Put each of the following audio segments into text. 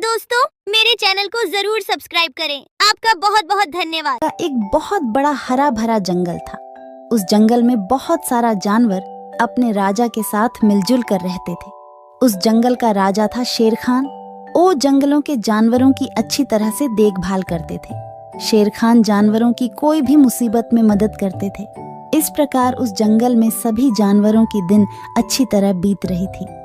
दोस्तों, मेरे चैनल को जरूर सब्सक्राइब करें। आपका बहुत बहुत धन्यवाद। एक बहुत बड़ा हरा भरा जंगल था। उस जंगल में बहुत सारा जानवर अपने राजा के साथ मिलजुल कर रहते थे। उस जंगल का राजा था शेर खान। वो जंगलों के जानवरों की अच्छी तरह से देखभाल करते थे। शेर खान जानवरों की कोई भी मुसीबत में मदद करते थे। इस प्रकार उस जंगल में सभी जानवरों की दिन अच्छी तरह बीत रही थी।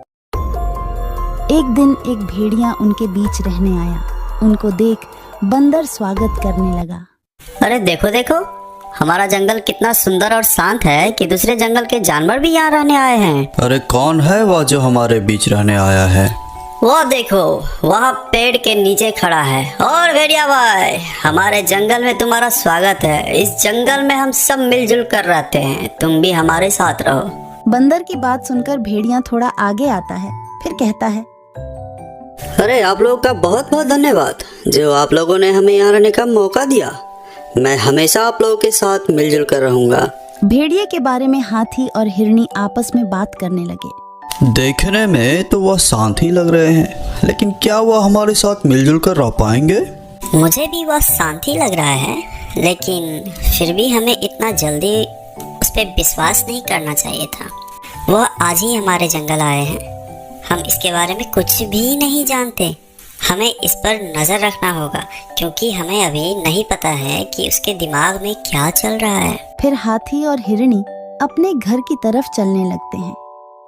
एक दिन एक भेड़िया उनके बीच रहने आया। उनको देख बंदर स्वागत करने लगा। अरे देखो देखो, हमारा जंगल कितना सुंदर और शांत है कि दूसरे जंगल के जानवर भी यहाँ रहने आए हैं। अरे कौन है वह जो हमारे बीच रहने आया है? वो देखो, वहाँ पेड़ के नीचे खड़ा है। और भेड़िया भाई, हमारे जंगल में तुम्हारा स्वागत है। इस जंगल में हम सब मिलजुल कर रहते हैं, तुम भी हमारे साथ रहो। बंदर की बात सुनकर भेड़िया थोड़ा आगे आता है, फिर कहता है, अरे आप लोगों का बहुत बहुत धन्यवाद जो आप लोगों ने हमें यहाँ रहने का मौका दिया। मैं हमेशा आप लोगों के साथ मिलजुल कर रहूंगा। भेड़िए के बारे में हाथी और हिरनी आपस में बात करने लगे। देखने में तो वह शांत ही लग रहे हैं, लेकिन क्या वह हमारे साथ मिलजुल कर रह पाएंगे? मुझे भी वह शांत ही लग रहा है, लेकिन फिर भी हमें इतना जल्दी उस पर विश्वास नहीं करना चाहिए था। वह आज ही हमारे जंगल आए हैं, हम इसके बारे में कुछ भी नहीं जानते। हमें इस पर नज़र रखना होगा, क्योंकि हमें अभी नहीं पता है कि उसके दिमाग में क्या चल रहा है। फिर हाथी और हिरनी अपने घर की तरफ चलने लगते हैं।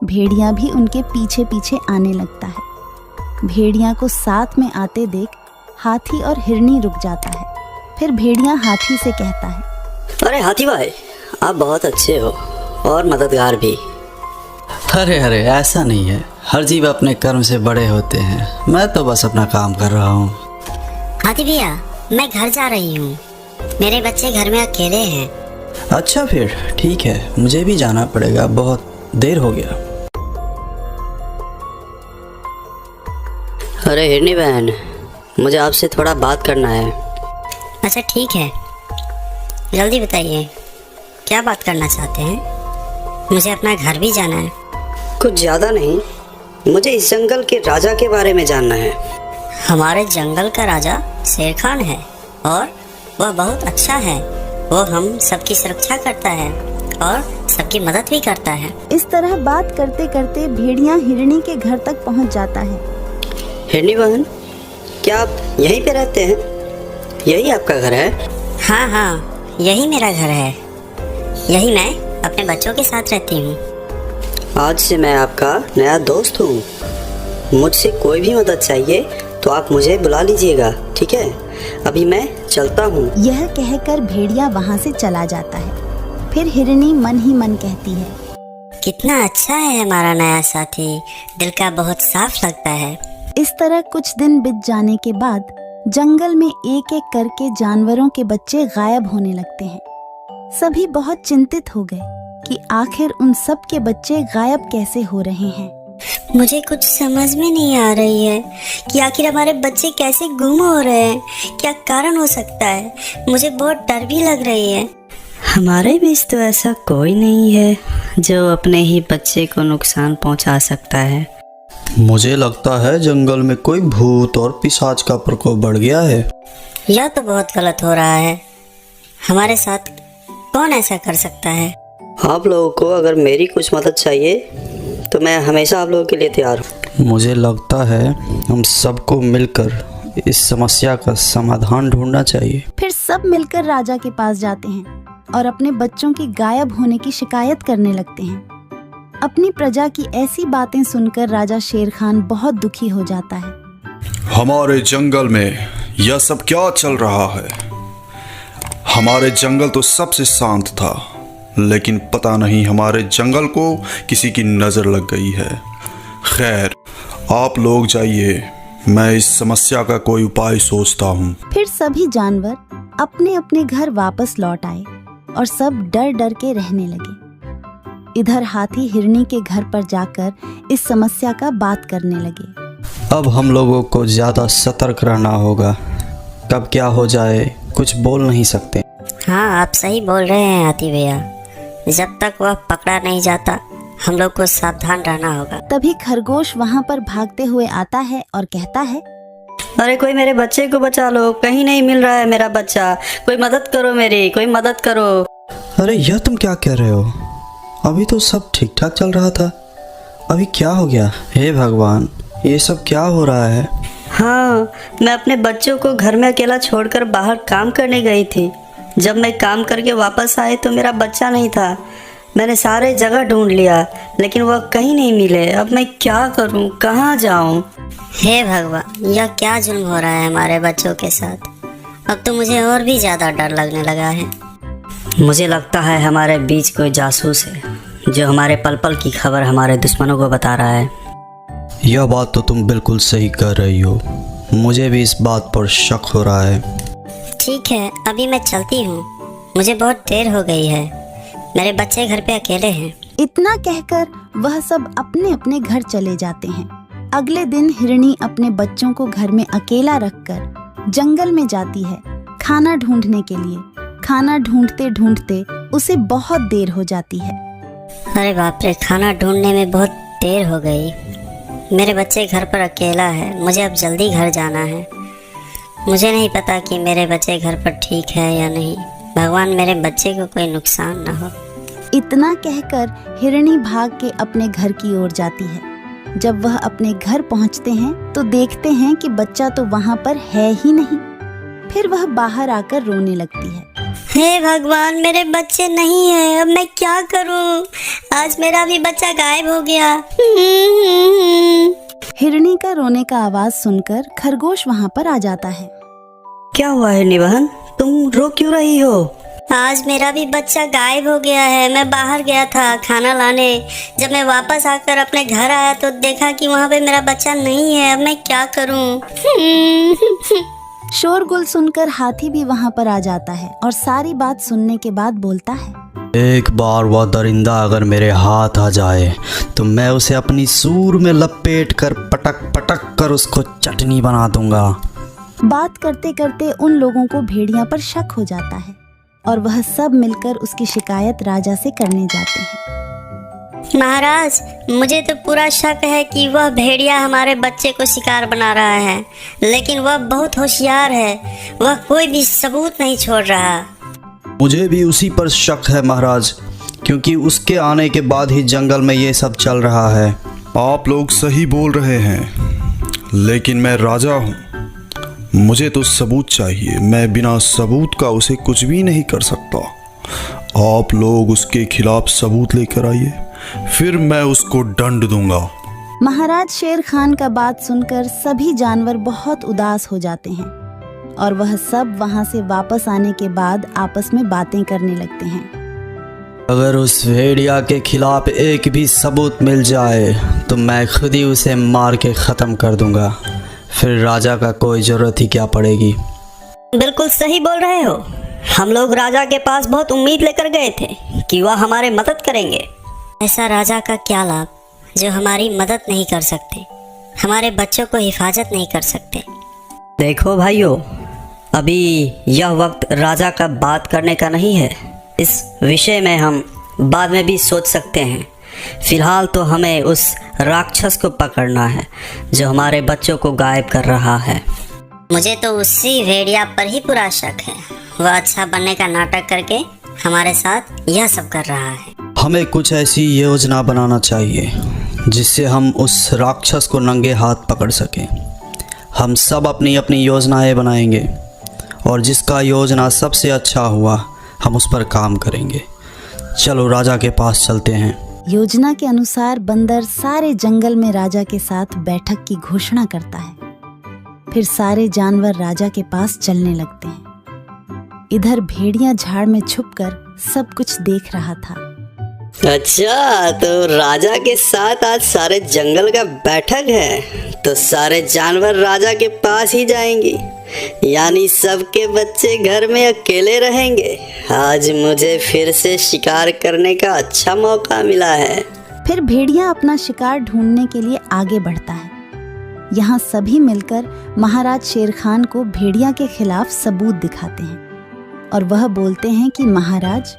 भेड़िया भी उनके पीछे पीछे आने लगता है। भेड़िया को साथ में आते देख हाथी और हिरनी रुक जाता है। फिर भेड़िया हाथी से कहता है, अरे हाथी भाई, आप बहुत अच्छे हो और मददगार भी। अरे अरे, ऐसा नहीं है। हर जीव अपने कर्म से बड़े होते हैं। मैं तो बस अपना काम कर रहा हूँ। हाथी भैया, मैं घर जा रही हूँ, मेरे बच्चे घर में अकेले हैं। अच्छा फिर ठीक है, मुझे भी जाना पड़ेगा, बहुत देर हो गया। अरे हिरनी बहन, मुझे आपसे थोड़ा बात करना है। अच्छा ठीक है, जल्दी बताइए, क्या बात करना चाहते हैं? मुझे अपना घर भी जाना है। कुछ ज़्यादा नहीं, मुझे इस जंगल के राजा के बारे में जानना है। हमारे जंगल का राजा शेर खान है और वह बहुत अच्छा है। वो हम सबकी सुरक्षा करता है और सबकी मदद भी करता है। इस तरह बात करते करते भेड़िया हिरनी के घर तक पहुंच जाता है। हिरनी बहन, क्या आप यहीं पे रहते हैं? यही आपका घर है? हाँ हाँ, यही मेरा घर है। यही मैं अपने बच्चों के साथ रहती हूँ। आज से मैं आपका नया दोस्त हूँ। मुझसे कोई भी मदद चाहिए तो आप मुझे बुला लीजिएगा, ठीक है? अभी मैं चलता हूँ। यह कहकर भेड़िया वहाँ से चला जाता है। फिर हिरनी मन ही मन कहती है, कितना अच्छा है हमारा नया साथी, दिल का बहुत साफ लगता है। इस तरह कुछ दिन बीत जाने के बाद जंगल में एक एक करके जानवरों के बच्चे गायब होने लगते हैं। सभी बहुत चिंतित हो गए कि आखिर उन सब के बच्चे गायब कैसे हो रहे हैं। मुझे कुछ समझ में नहीं आ रही है कि आखिर हमारे बच्चे कैसे गुम हो रहे हैं। क्या कारण हो सकता है? मुझे बहुत डर भी लग रही है। हमारे बीच तो ऐसा कोई नहीं है जो अपने ही बच्चे को नुकसान पहुंचा सकता है। मुझे लगता है जंगल में कोई भूत और पिशाच का प्रकोप बढ़ गया है। यह तो बहुत गलत हो रहा है। हमारे साथ कौन ऐसा कर सकता है? आप लोगों को अगर मेरी कुछ मदद चाहिए तो मैं हमेशा आप लोगों के लिए तैयार हूँ। मुझे लगता है हम सबको मिलकर इस समस्या का समाधान ढूंढना चाहिए। फिर सब मिलकर राजा के पास जाते हैं और अपने बच्चों के गायब होने की शिकायत करने लगते हैं। अपनी प्रजा की ऐसी बातें सुनकर राजा शेर खान बहुत दुखी हो जाता है। हमारे जंगल में यह सब क्या चल रहा है? हमारे जंगल तो सबसे शांत था, लेकिन पता नहीं हमारे जंगल को किसी की नज़र लग गई है। खैर, आप लोग जाइए, मैं इस समस्या का कोई उपाय सोचता हूँ। फिर सभी जानवर अपने अपने घर वापस लौट आए और सब डर डर के रहने लगे। इधर हाथी हिरनी के घर पर जाकर इस समस्या का बात करने लगे। अब हम लोगों को ज़्यादा सतर्क रहना होगा। कब क्या हो जाए कुछ बोल नहीं सकते। हाँ, आप सही बोल रहे हैं हाथी भैया। जब तक वह पकड़ा नहीं जाता हम लोग को सावधान रहना होगा। तभी खरगोश वहाँ पर भागते हुए आता है और कहता है, अरे कोई मेरे बच्चे को बचा लो, कहीं नहीं मिल रहा है मेरा बच्चा, कोई मदद करो मेरी, कोई मदद करो। अरे यह तुम क्या कह रहे हो? अभी तो सब ठीक ठाक चल रहा था, अभी क्या हो गया? हे भगवान, ये सब क्या हो रहा है? हाँ, मैं अपने बच्चों को घर में अकेला छोड़कर बाहर काम करने गई थी। जब मैं काम करके वापस आई तो मेरा बच्चा नहीं था। मैंने सारे जगह ढूंढ लिया लेकिन वह कहीं नहीं मिले। अब मैं क्या करूं, कहाँ जाऊं? हे भगवान, यह क्या जुल्म हो रहा है हमारे बच्चों के साथ। अब तो मुझे और भी ज़्यादा डर लगने लगा है। मुझे लगता है हमारे बीच कोई जासूस है जो हमारे पल पल की खबर हमारे दुश्मनों को बता रहा है। यह बात तो तुम बिल्कुल सही कर रही हो, मुझे भी इस बात पर शक हो रहा है। ठीक है, अभी मैं चलती हूँ, मुझे बहुत देर हो गई है, मेरे बच्चे घर पे अकेले हैं। इतना कहकर वह सब अपने अपने घर चले जाते हैं। अगले दिन हिरणी अपने बच्चों को घर में अकेला रखकर जंगल में जाती है खाना ढूंढने के लिए। खाना ढूंढते ढूंढते उसे बहुत देर हो जाती है। अरे बाप रे, खाना ढूंढने में बहुत देर हो गई। मेरे बच्चे घर पर अकेला है, मुझे अब जल्दी घर जाना है। मुझे नहीं पता कि मेरे बच्चे घर पर ठीक है या नहीं। भगवान मेरे बच्चे को कोई नुकसान ना हो। इतना कहकर हिरणी भाग के अपने घर की ओर जाती है। जब वह अपने घर पहुंचते हैं तो देखते हैं कि बच्चा तो वहां पर है ही नहीं। फिर वह बाहर आकर रोने लगती है। हे भगवान, मेरे बच्चे नहीं है, अब मैं क्या करूं? आज मेरा भी बच्चा गायब हो गया। हिरणी का रोने का आवाज सुनकर खरगोश वहां पर आ जाता है। क्या हुआ है निबहन, तुम रो क्यों रही हो? आज मेरा भी बच्चा गायब हो गया है। मैं बाहर गया था खाना लाने, जब मैं वापस आकर अपने घर आया तो देखा कि वहाँ पे मेरा बच्चा नहीं है। अब मैं क्या करूं? शोरगुल सुनकर हाथी भी वहां पर आ जाता है और सारी बात सुनने के बाद बोलता है, एक बार वह दरिंदा अगर मेरे हाथ आ जाए तो मैं उसे अपनी सूर में लपेट कर पटक पटक कर उसको चटनी बना दूंगा। बात करते करते उन लोगों को भेड़िया पर शक हो जाता है और वह सब मिलकर उसकी शिकायत राजा से करने जाते हैं। महाराज, मुझे तो पूरा शक है कि वह भेड़िया हमारे बच्चे को शिकार बना रहा है, लेकिन वह बहुत होशियार है, वह कोई भी सबूत नहीं छोड़ रहा। मुझे भी उसी पर शक है महाराज, क्योंकि उसके आने के बाद ही जंगल में ये सब चल रहा है। आप लोग सही बोल रहे हैं, लेकिन मैं राजा हूँ, मुझे तो सबूत चाहिए। मैं बिना सबूत का उसे कुछ भी नहीं कर सकता। आप लोग उसके खिलाफ सबूत लेकर आइए, फिर मैं उसको दंड दूंगा। महाराज शेर खान का बात सुनकर सभी जानवर बहुत उदास हो जाते हैं और वह सब वहां से वापस आने के बाद आपस में बातें करने लगते हैं। अगर उस भेड़िया के खिलाफ एक भी सबूत मिल जाए तो मैं खुद ही उसे मार के ख़त्म कर दूंगा, फिर राजा का कोई ज़रूरत ही क्या पड़ेगी। बिल्कुल सही बोल रहे हो। हम लोग राजा के पास बहुत उम्मीद लेकर गए थे कि वह हमारे मदद करेंगे। ऐसा राजा का क्या लाभ जो हमारी मदद नहीं कर सकते, हमारे बच्चों को हिफाजत नहीं कर सकते। देखो भाइयों, अभी यह वक्त राजा का बात करने का नहीं है। इस विषय में हम बाद में भी सोच सकते हैं। फिलहाल तो हमें उस राक्षस को पकड़ना है जो हमारे बच्चों को गायब कर रहा है। मुझे तो उसी भेड़िया पर ही पूरा शक है। वह अच्छा बनने का नाटक करके हमारे साथ यह सब कर रहा है। हमें कुछ ऐसी योजना बनाना चाहिए जिससे हम उस राक्षस को नंगे हाथ पकड़ सकें। हम सब अपनी अपनी योजनाएं बनाएंगे और जिसका योजना सबसे अच्छा हुआ हम उस पर काम करेंगे। चलो राजा के पास चलते हैं। योजना के अनुसार बंदर सारे जंगल में राजा के साथ बैठक की घोषणा करता है। फिर सारे जानवर राजा के पास चलने लगते हैं। इधर भेड़िया झाड़ में छुपकर सब कुछ देख रहा था। अच्छा, तो राजा के साथ आज सारे जंगल का बैठक है, तो सारे जानवर राजा के पास ही जाएंगे, यानी सबके बच्चे घर में अकेले रहेंगे। आज मुझे फिर से शिकार करने का अच्छा मौका मिला है। फिर भेड़िया अपना शिकार ढूंढने के लिए आगे बढ़ता है। यहाँ सभी मिलकर महाराज शेर खान को भेड़िया के खिलाफ सबूत दिखाते हैं और वह बोलते हैं कि महाराज,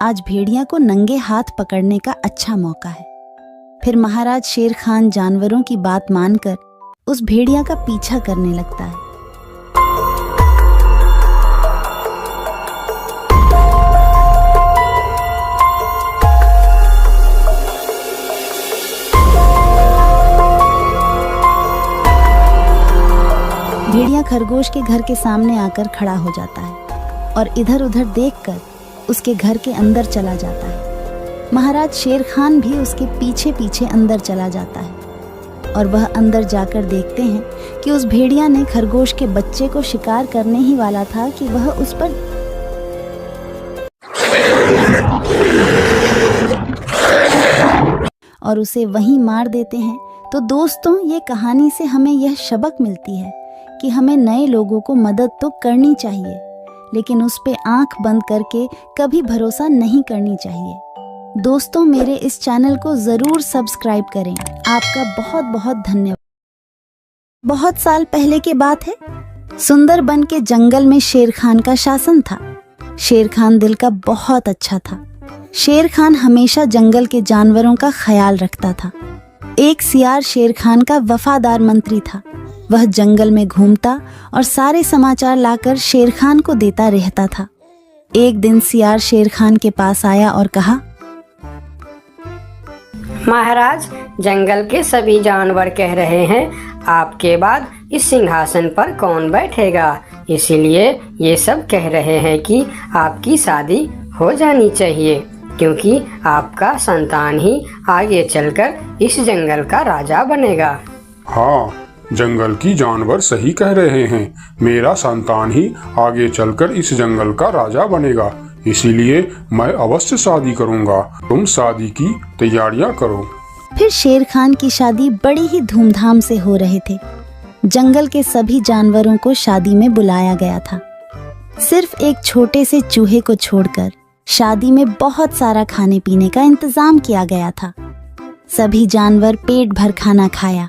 आज भेड़िया को नंगे हाथ पकड़ने का अच्छा मौका है। फिर महाराज शेर खान जानवरों की बात मानकर उस भेड़िया का पीछा करने लगता है। भेड़िया खरगोश के घर के सामने आकर खड़ा हो जाता है और इधर उधर देखकर उसके घर के अंदर चला जाता है। महाराज शेर खान भी उसके पीछे पीछे अंदर चला जाता है और वह अंदर जाकर देखते हैं कि उस भेड़िया ने खरगोश के बच्चे को शिकार करने ही वाला था कि वह उस पर और उसे वहीं मार देते हैं। तो दोस्तों, ये कहानी से हमें यह सबक मिलती है कि हमें नए लोगों को मदद तो करनी चाहिए, लेकिन उस पे आंख बंद करके कभी भरोसा नहीं करनी चाहिए। दोस्तों, मेरे इस चैनल को ज़रूर सब्सक्राइब करें। आपका बहुत बहुत धन्यवाद। बहुत साल पहले की बात है। सुंदरबन के जंगल में शेर खान का शासन था। शेर खान दिल का बहुत अच्छा था। शेर खान हमेशा जंगल के जानवरों का ख्याल रखता था। एक सियार शेर खान का वफादार मंत्री था। वह जंगल में घूमता और सारे समाचार लाकर शेर खान को देता रहता था। एक दिन सियार शेर खान के पास आया और कहा, महाराज, जंगल के सभी जानवर कह रहे हैं आपके बाद इस सिंहासन पर कौन बैठेगा, इसीलिए ये सब कह रहे हैं कि आपकी शादी हो जानी चाहिए, क्योंकि आपका संतान ही आगे चलकर इस जंगल का राजा बनेगा। हाँ, जंगल की जानवर सही कह रहे हैं। मेरा संतान ही आगे चलकर इस जंगल का राजा बनेगा, इसीलिए मैं अवश्य शादी करूंगा। तुम शादी की तैयारियां करो। फिर शेर खान की शादी बड़ी ही धूमधाम से हो रहे थे। जंगल के सभी जानवरों को शादी में बुलाया गया था। सिर्फ एक छोटे से चूहे को छोड़कर शादी में बहुत सारा खाने पीने का इंतजाम किया गया था। सभी जानवर पेट भर खाना खाया।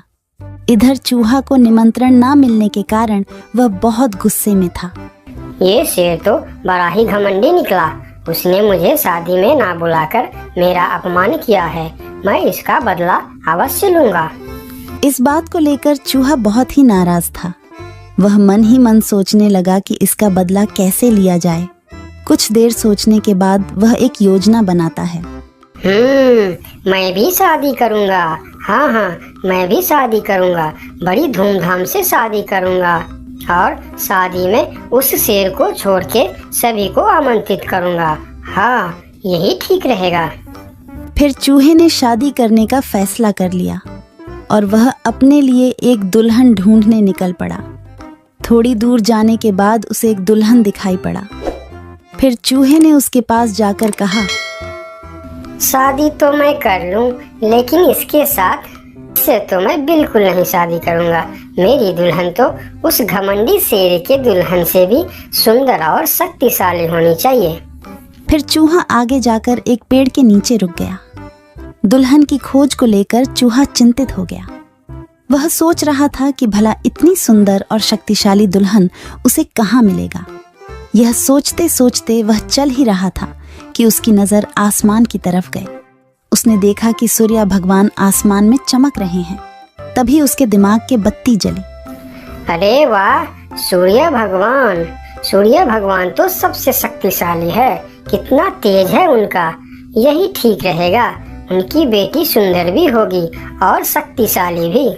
इधर चूहा को निमंत्रण ना मिलने के कारण वह बहुत गुस्से में था। ये शेर तो बड़ा ही घमंडी निकला। उसने मुझे शादी में ना बुलाकर मेरा अपमान किया है। मैं इसका बदला अवश्य लूंगा। इस बात को लेकर चूहा बहुत ही नाराज था। वह मन ही मन सोचने लगा कि इसका बदला कैसे लिया जाए। कुछ देर सोचने के बाद वह एक योजना बनाता है। मैं भी शादी करूंगा। हाँ, मैं भी शादी करूंगा। बड़ी धूमधाम से शादी करूंगा और शादी में उस शेर को छोड़ के सभी को आमंत्रित करूंगा। हाँ, यही ठीक रहेगा। फिर चूहे ने शादी करने का फैसला कर लिया और वह अपने लिए एक दुल्हन ढूंढने निकल पड़ा। थोड़ी दूर जाने के बाद उसे एक दुल्हन दिखाई पड़ा। फिर चूहे ने उसके पास जाकर कहा, शादी तो मैं कर लूं, लेकिन इसके साथ से तो मैं बिल्कुल नहीं शादी करूंगा। मेरी दुल्हन तो उस घमंडी शेर के दुल्हन से भी सुंदर और शक्तिशाली होनी चाहिए। फिर चूहा आगे जाकर एक पेड़ के नीचे रुक गया। दुल्हन की खोज को लेकर चूहा चिंतित हो गया। वह सोच रहा था कि भला इतनी सुंदर और शक्तिशाली दुल्हन उसे कहाँ मिलेगा। यह सोचते सोचते वह चल ही रहा था कि उसकी नजर आसमान की तरफ गई। उसने देखा कि सूर्य भगवान आसमान में चमक रहे हैं। तभी उसके दिमाग के बत्ती जली। अरे वाह, सूर्य भगवान तो सबसे शक्तिशाली है। कितना तेज है उनका। यही ठीक रहेगा। उनकी बेटी सुंदर भी होगी और शक्तिशाली भी।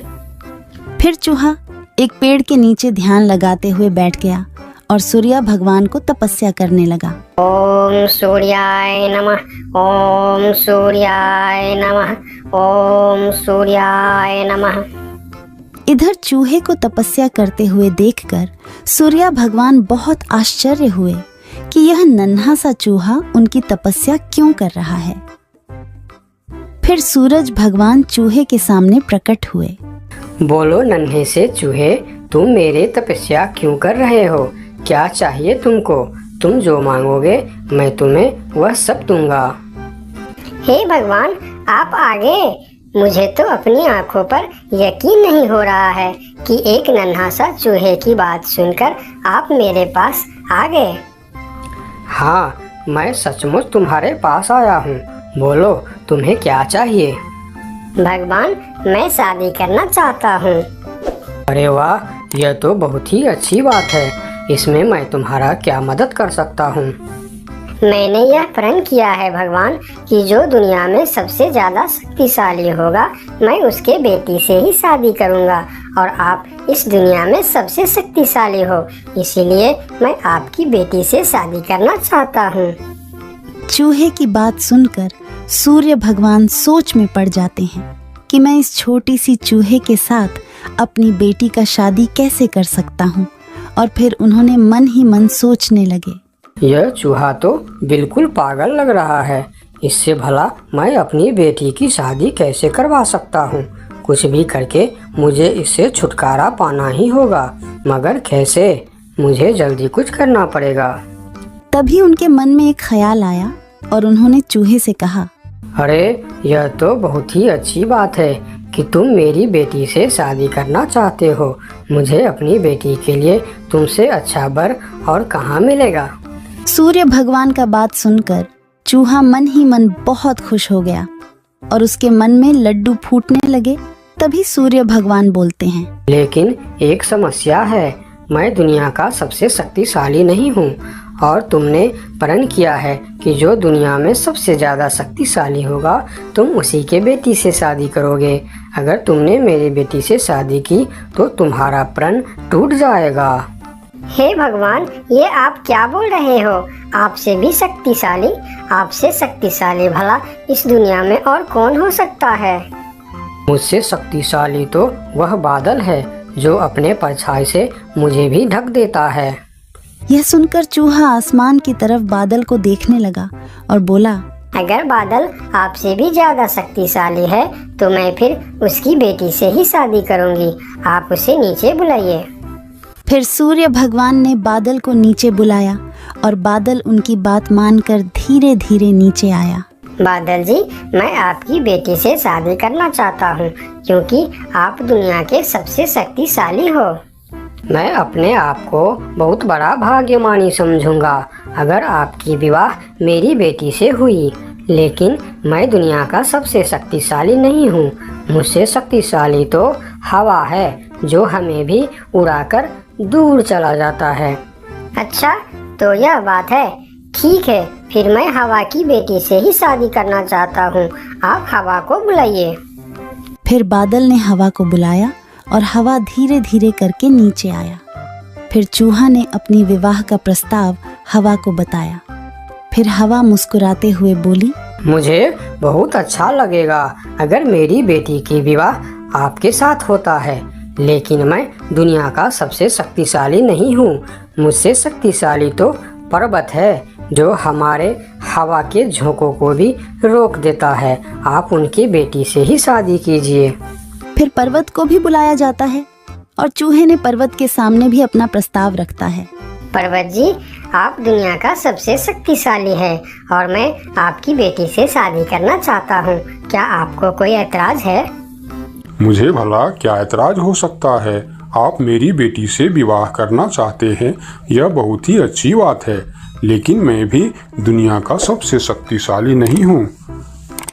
फिर चूहा एक पेड़ के नीचे ध्यान लगाते हुए बैठ गया और सूर्य भगवान को तपस्या करने लगा। ओम सूर्याय नमः, ओम सूर्याय नमः, ओम सूर्याय नमः। इधर चूहे को तपस्या करते हुए देखकर सूर्य भगवान बहुत आश्चर्य हुए कि यह नन्हा सा चूहा उनकी तपस्या क्यों कर रहा है। फिर सूरज भगवान चूहे के सामने प्रकट हुए। बोलो नन्हे से चूहे, तुम मेरे तपस्या क्यों कर रहे हो? क्या चाहिए तुमको? तुम जो मांगोगे मैं तुम्हें वह सब दूंगा। हे भगवान, आप आगे। मुझे तो अपनी आंखों पर यकीन नहीं हो रहा है कि एक नन्हा सा चूहे की बात सुनकर आप मेरे पास आ गए। हाँ, मैं सचमुच तुम्हारे पास आया हूँ। बोलो तुम्हें क्या चाहिए? भगवान, मैं शादी करना चाहता हूँ। अरे वाह, यह तो बहुत ही अच्छी बात है। इसमें मैं तुम्हारा क्या मदद कर सकता हूँ? मैंने यह प्रण किया है भगवान कि जो दुनिया में सबसे ज्यादा शक्तिशाली होगा मैं उसके बेटी से ही शादी करूँगा और आप इस दुनिया में सबसे शक्तिशाली हो, इसीलिए मैं आपकी बेटी से शादी करना चाहता हूँ। चूहे की बात सुनकर सूर्य भगवान सोच में पड़ जाते हैं कि मैं इस छोटी सी चूहे के साथ अपनी बेटी का शादी कैसे कर सकता हूँ। और फिर उन्होंने मन ही मन सोचने लगे, यह चूहा तो बिल्कुल पागल लग रहा है। इससे भला मैं अपनी बेटी की शादी कैसे करवा सकता हूँ। कुछ भी करके मुझे इससे छुटकारा पाना ही होगा, मगर कैसे? मुझे जल्दी कुछ करना पड़ेगा। तभी उनके मन में एक ख्याल आया और उन्होंने चूहे से कहा, अरे यह तो बहुत ही अच्छी बात है कि तुम मेरी बेटी से शादी करना चाहते हो। मुझे अपनी बेटी के लिए तुमसे अच्छा वर और कहाँ मिलेगा। सूर्य भगवान का बात सुनकर चूहा मन ही मन बहुत खुश हो गया और उसके मन में लड्डू फूटने लगे। तभी सूर्य भगवान बोलते हैं, लेकिन एक समस्या है, मैं दुनिया का सबसे शक्तिशाली नहीं हूँ और तुमने प्रण किया है कि जो दुनिया में सबसे ज्यादा शक्तिशाली होगा तुम उसी के बेटी से शादी करोगे। अगर तुमने मेरी बेटी से शादी की तो तुम्हारा प्रण टूट जाएगा। हे भगवान, ये आप क्या बोल रहे हो? आपसे भी शक्तिशाली? आपसे शक्तिशाली भला इस दुनिया में और कौन हो सकता है? मुझसे शक्तिशाली तो वह बादल है जो अपने परछाई से मुझे भी ढक देता है। यह सुनकर चूहा आसमान की तरफ बादल को देखने लगा और बोला, अगर बादल आपसे भी ज्यादा शक्तिशाली है तो मैं फिर उसकी बेटी से ही शादी करूंगी। आप उसे नीचे बुलाइए। फिर सूर्य भगवान ने बादल को नीचे बुलाया और बादल उनकी बात मानकर धीरे धीरे नीचे आया। बादल जी, मैं आपकी बेटी से शादी करना चाहता हूँ क्योंकि आप दुनिया के सबसे शक्तिशाली हो। मैं अपने आप को बहुत बड़ा भाग्यमानी समझूंगा अगर आपकी विवाह मेरी बेटी से हुई, लेकिन मैं दुनिया का सबसे शक्तिशाली नहीं हूँ। मुझसे शक्तिशाली तो हवा है जो हमें भी उड़ाकर दूर चला जाता है। अच्छा, तो यह बात है। ठीक है, फिर मैं हवा की बेटी से ही शादी करना चाहता हूँ। आप हवा को बुलाइए। फिर बादल ने हवा को बुलाया और हवा धीरे धीरे करके नीचे आया। फिर चूहा ने अपनी विवाह का प्रस्ताव हवा को बताया। फिर हवा मुस्कुराते हुए बोली, मुझे बहुत अच्छा लगेगा अगर मेरी बेटी की विवाह आपके साथ होता है, लेकिन मैं दुनिया का सबसे शक्तिशाली नहीं हूँ। मुझसे शक्तिशाली तो पर्वत है जो हमारे हवा के झोंकों को भी रोक देता है। आप उनकी बेटी से ही शादी कीजिए। फिर पर्वत को भी बुलाया जाता है और चूहे ने पर्वत के सामने भी अपना प्रस्ताव रखता है। पर्वत जी, आप दुनिया का सबसे शक्तिशाली है और मैं आपकी बेटी से शादी करना चाहता हूँ। क्या आपको कोई ऐतराज है? मुझे भला क्या ऐतराज हो सकता है। आप मेरी बेटी से विवाह करना चाहते हैं, यह बहुत ही अच्छी बात है, लेकिन मैं भी दुनिया का सबसे शक्तिशाली नहीं हूँ।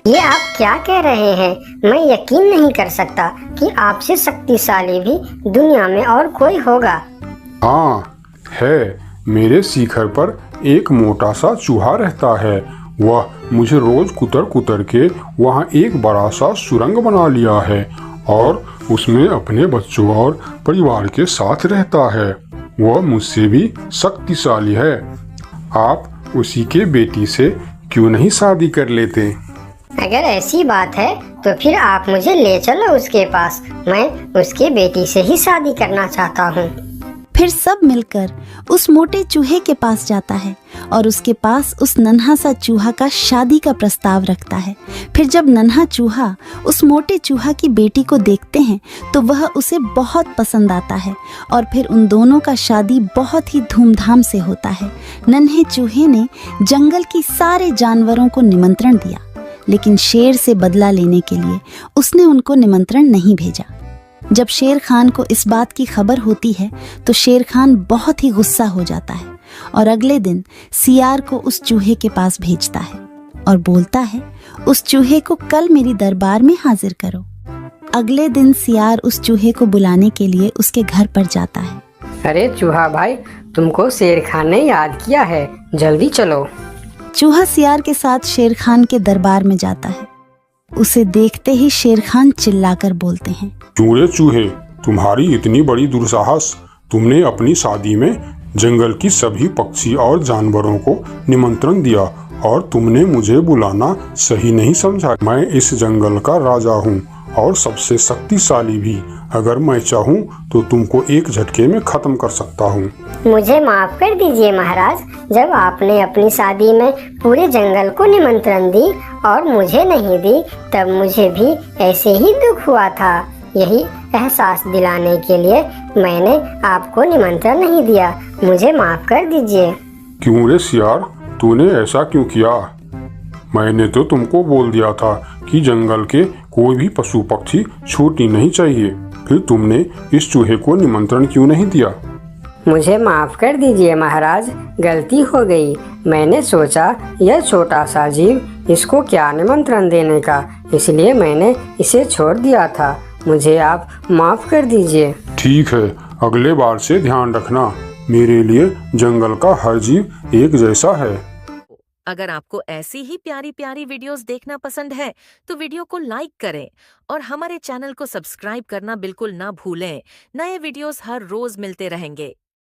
ये आप क्या कह रहे हैं? मैं यकीन नहीं कर सकता कि आपसे शक्तिशाली भी दुनिया में और कोई होगा। हाँ है, मेरे शिखर पर एक मोटा सा चूहा रहता है। वह मुझे रोज कुतर कुतर के वहाँ एक बड़ा सा सुरंग बना लिया है और उसमें अपने बच्चों और परिवार के साथ रहता है। वह मुझसे भी शक्तिशाली है। आप उसी के बेटी से क्यों नहीं शादी कर लेते? अगर ऐसी बात है तो फिर आप मुझे ले चलो उसके पास। मैं उसके बेटी से ही शादी करना चाहता हूँ। फिर सब मिलकर उस मोटे चूहे के पास जाता है और उसके पास उस नन्हा सा चूहा का शादी का प्रस्ताव रखता है। फिर जब नन्हा चूहा उस मोटे चूहा की बेटी को देखते हैं तो वह उसे बहुत पसंद आता है और फिर उन दोनों का शादी बहुत ही धूमधाम से होता है। नन्हे चूहे ने जंगल की सारे जानवरों को निमंत्रण दिया, लेकिन शेर से बदला लेने के लिए उसने उनको निमंत्रण नहीं भेजा। जब शेर खान को इस बात की खबर होती है तो शेर खान बहुत ही गुस्सा हो जाता है और अगले दिन सियार को उस चूहे के पास भेजता है और बोलता है, उस चूहे को कल मेरी दरबार में हाजिर करो। अगले दिन सियार उस चूहे को बुलाने के लिए उसके घर पर जाता है। अरे चूहा भाई, तुमको शेर खान ने याद किया है, जल्दी चलो। चूहा सियार के साथ शेर खान के दरबार में जाता है। उसे देखते ही शेर खान चिल्लाकर बोलते हैं, क्यों रे चूहे, तुम्हारी इतनी बड़ी दुस्साहस, तुमने अपनी शादी में जंगल की सभी पक्षी और जानवरों को निमंत्रण दिया और तुमने मुझे बुलाना सही नहीं समझा। मैं इस जंगल का राजा हूँ और सबसे शक्तिशाली भी। अगर मैं चाहूँ तो तुमको एक झटके में खत्म कर सकता हूँ। मुझे माफ कर दीजिए महाराज, जब आपने अपनी शादी में पूरे जंगल को निमंत्रण दी और मुझे नहीं दी, तब मुझे भी ऐसे ही दुख हुआ था। यही एहसास दिलाने के लिए मैंने आपको निमंत्रण नहीं दिया। मुझे माफ कर दीजिए। क्यों रे सियार, तूने ऐसा क्यों किया? मैंने तो तुमको बोल दिया था कि जंगल के कोई भी पशु पक्षी छूटनी नहीं चाहिए, फिर तुमने इस चूहे को निमंत्रण क्यों नहीं दिया? मुझे माफ कर दीजिए महाराज, गलती हो गई। मैंने सोचा यह छोटा सा जीव, इसको क्या निमंत्रण देने का, इसलिए मैंने इसे छोड़ दिया था। मुझे आप माफ कर दीजिए। ठीक है, अगले बार से ध्यान रखना। मेरे लिए जंगल का हर जीव एक जैसा है। अगर आपको ऐसी ही प्यारी प्यारी वीडियोस देखना पसंद है तो वीडियो को लाइक करें और हमारे चैनल को सब्सक्राइब करना बिल्कुल ना भूलें। नए वीडियोस हर रोज मिलते रहेंगे।